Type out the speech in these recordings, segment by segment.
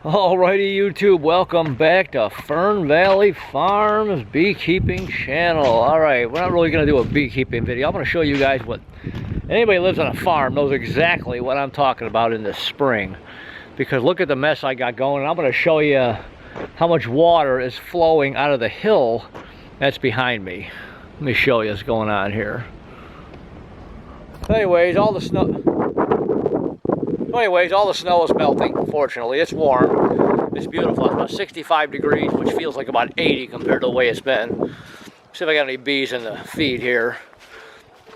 Alrighty, YouTube, welcome back to Fernvalley Farms Beekeeping Channel. Alright, we're not really going to do a beekeeping video. I'm going to show you guys what anybody who lives on a farm knows exactly what I'm talking about in the spring. Because look at the mess I got going. I'm going to show you how much water is flowing out of the hill that's behind me. Let me show you what's going on here. Anyways, all the snow is melting, fortunately. It's warm. It's beautiful. It's about 65 degrees, which feels like about 80 compared to the way it's been. See if I got any bees in the feed here.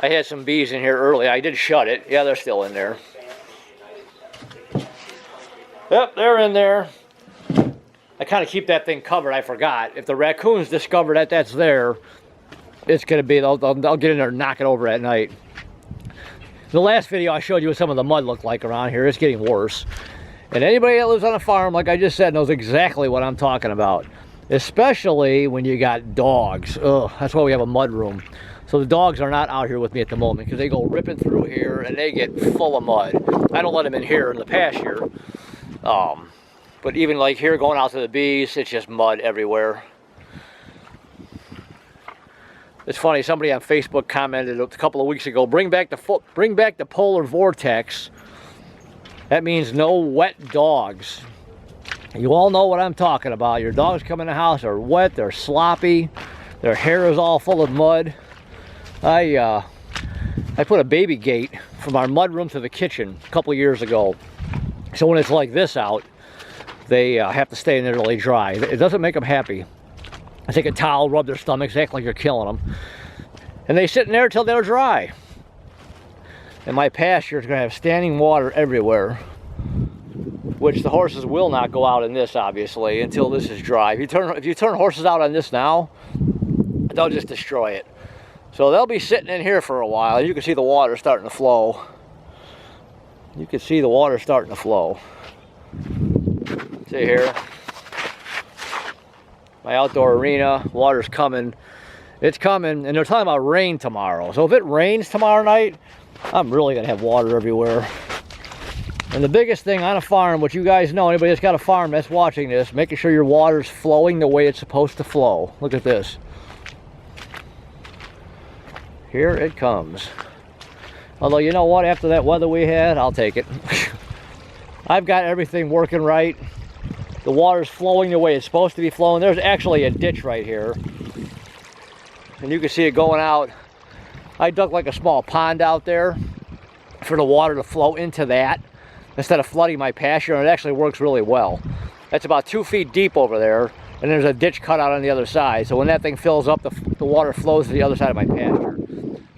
I had some bees in here early. I did shut it. Yeah, they're still in there. Yep, they're in there. I kind of keep that thing covered. I forgot. If the raccoons discover that that's there, it's going to be, they'll get in there and knock it over at night. The last video I showed you what some of the mud looked like around here. It's getting worse. And anybody that lives on a farm, like I just said, knows exactly what I'm talking about. Especially when you got dogs. Ugh, that's why we have a mud room. So the dogs are not out here with me at the moment because they go ripping through here and they get full of mud. I don't let them in here in the pasture. But even like here going out to the bees, it's just mud everywhere. It's funny, somebody on Facebook commented a couple of weeks ago, bring back the polar vortex. That means no wet dogs. You all know what I'm talking about. Your dogs come in the house, they're wet, they're sloppy, their hair is all full of mud. I put a baby gate from our mud room to the kitchen a couple of years ago. So when it's like this out, they have to stay in there till they dry. It doesn't make them happy. I take a towel, rub their stomachs, act like you're killing them. And they sit in there till they're dry. And my pasture is going to have standing water everywhere. Which the horses will not go out in this, obviously, until this is dry. If you turn horses out on this now, they'll just destroy it. So they'll be sitting in here for a while. You can see the water starting to flow. You can see the water starting to flow. See here? My outdoor arena, water's coming. It's coming, and they're talking about rain tomorrow. So if it rains tomorrow night, I'm really gonna have water everywhere. And the biggest thing on a farm, which you guys know, anybody that's got a farm that's watching this, making sure your water's flowing the way it's supposed to flow. Look at this. Here it comes. Although, you know what, after that weather we had, I'll take it. I've got everything working right. The water's flowing the way it's supposed to be flowing. There's actually a ditch right here. And you can see it going out. I dug like a small pond out there for the water to flow into that instead of flooding my pasture, and it actually works really well. That's about 2 feet deep over there, and there's a ditch cut out on the other side. So when that thing fills up, the water flows to the other side of my pasture.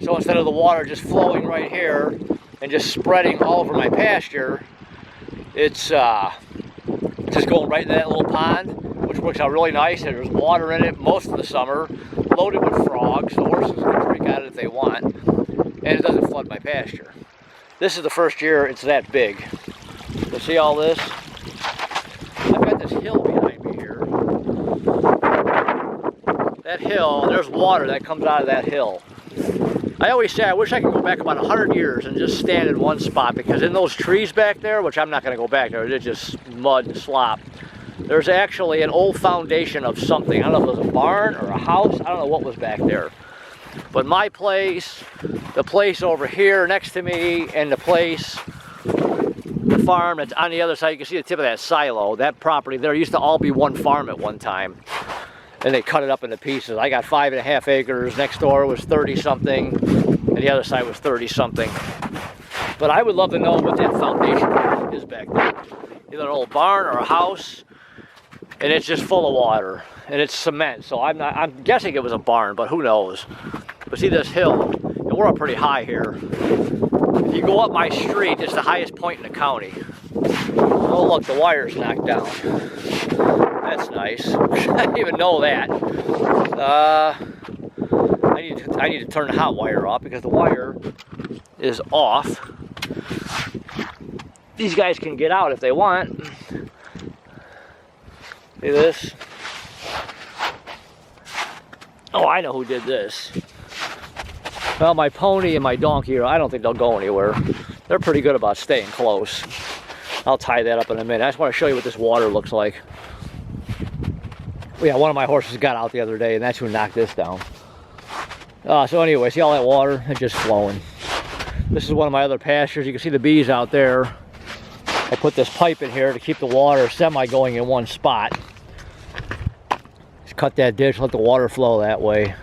So instead of the water just flowing right here and just spreading all over my pasture, it's just going right into that little pond, which works out really nice. And there's water in it most of the summer, loaded with frogs. The horses can drink out of it if they want, and it doesn't flood my pasture. This is the first year it's that big. You see all this? I've got this hill behind me here. That hill, there's water that comes out of that hill. I always say I wish I could go back about 100 years and just stand in one spot, because in those trees back there, which I'm not going to go back there, they're just mud and slop, there's actually an old foundation of something. I don't know if it was a barn or a house. I don't know what was back there. But my place, the place over here next to me, and the place, the farm that's on the other side, you can see the tip of that silo. That property there used to all be one farm at one time. And they cut it up into pieces. I got 5.5 acres. Next door was 30-something, and the other side was 30-something. But I would love to know what that foundation is back there. Either an old barn or a house, and it's just full of water, and it's cement. So I'm guessing it was a barn, but who knows? But see this hill, and we're up pretty high here. If you go up my street, it's the highest point in the county. Oh look, the wire's knocked down. That's nice. I didn't even know that. I need to turn the hot wire off because the wire is off. These guys can get out if they want. See this? Oh, I know who did this. Well, my pony and my donkey, I don't think they'll go anywhere. They're pretty good about staying close. I'll tie that up in a minute. I just want to show you what this water looks like. Yeah, one of my horses got out the other day, and that's who knocked this down. So anyway, see all that water? It's just flowing. This is one of my other pastures. You can see the bees out there. I put this pipe in here to keep the water semi going in one spot. Just cut that ditch, let the water flow that way.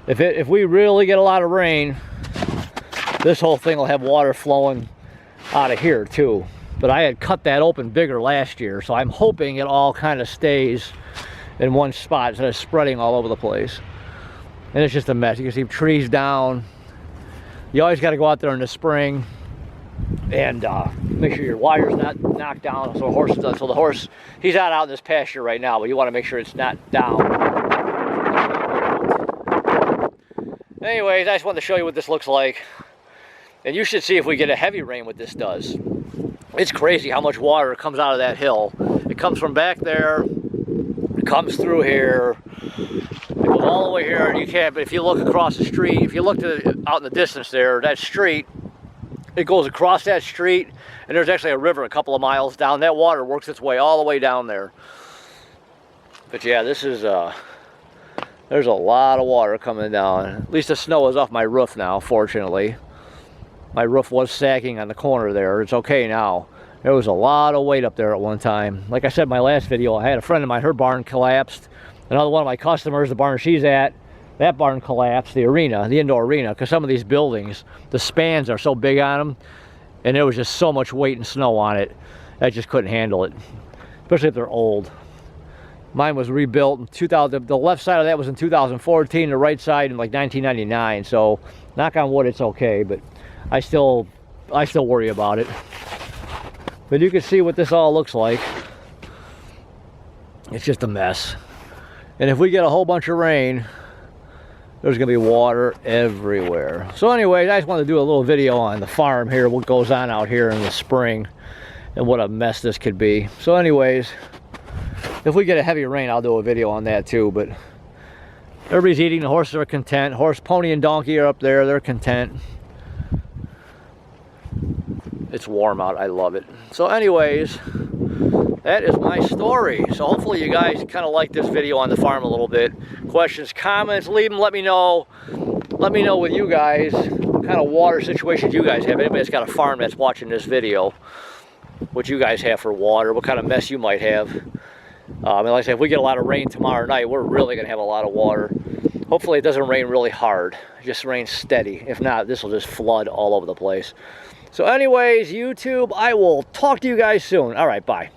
If we really get a lot of rain, this whole thing will have water flowing out of here too. But I had cut that open bigger last year, so I'm hoping it all kind of stays in one spot instead of spreading all over the place. And it's just a mess. You can see trees down. You always got to go out there in the spring and make sure your wire's not knocked down. So the horse does. So the horse, he's not out in this pasture right now, but you want to make sure it's not down. Anyways, I just wanted to show you what this looks like. And you should see if we get a heavy rain what this does. It's crazy how much water comes out of that hill. It comes from back there, it comes through here, it goes all the way here, and you can't, but if you look across the street, if you look out in the distance there, that street, it goes across that street, and there's actually a river a couple of miles down. That water works its way all the way down there. But yeah, this is, there's a lot of water coming down. At least the snow is off my roof now, fortunately. My roof was sagging on the corner there. It's okay now. There was a lot of weight up there at one time. Like I said in my last video, I had a friend of mine, her barn collapsed. Another one of my customers, the barn she's at, that barn collapsed, the arena, the indoor arena, because some of these buildings, the spans are so big on them, and there was just so much weight and snow on it, I just couldn't handle it, especially if they're old. Mine was rebuilt in 2000, the left side of that was in 2014, the right side in like 1999, so knock on wood, it's okay, but I still worry about it. But you can see what this all looks like. It's just a mess. And if we get a whole bunch of rain, there's gonna be water everywhere. So anyways, I just wanted to do a little video on the farm here, what goes on out here in the spring, and what a mess this could be. So anyways, if we get a heavy rain, I'll do a video on that too, but everybody's eating, the horses are content. Horse, pony, and donkey are up there, they're content. It's warm out, I love it. So anyways, that is my story. So hopefully you guys kind of like this video on the farm a little bit. Questions, comments, leave them, let me know. Let me know with you guys, what kind of water situations you guys have. Anybody that's got a farm that's watching this video, what you guys have for water, what kind of mess you might have. And like I said, if we get a lot of rain tomorrow night, we're really gonna have a lot of water. Hopefully it doesn't rain really hard, it just rains steady. If not, this will just flood all over the place. So anyways, YouTube, I will talk to you guys soon. All right, bye.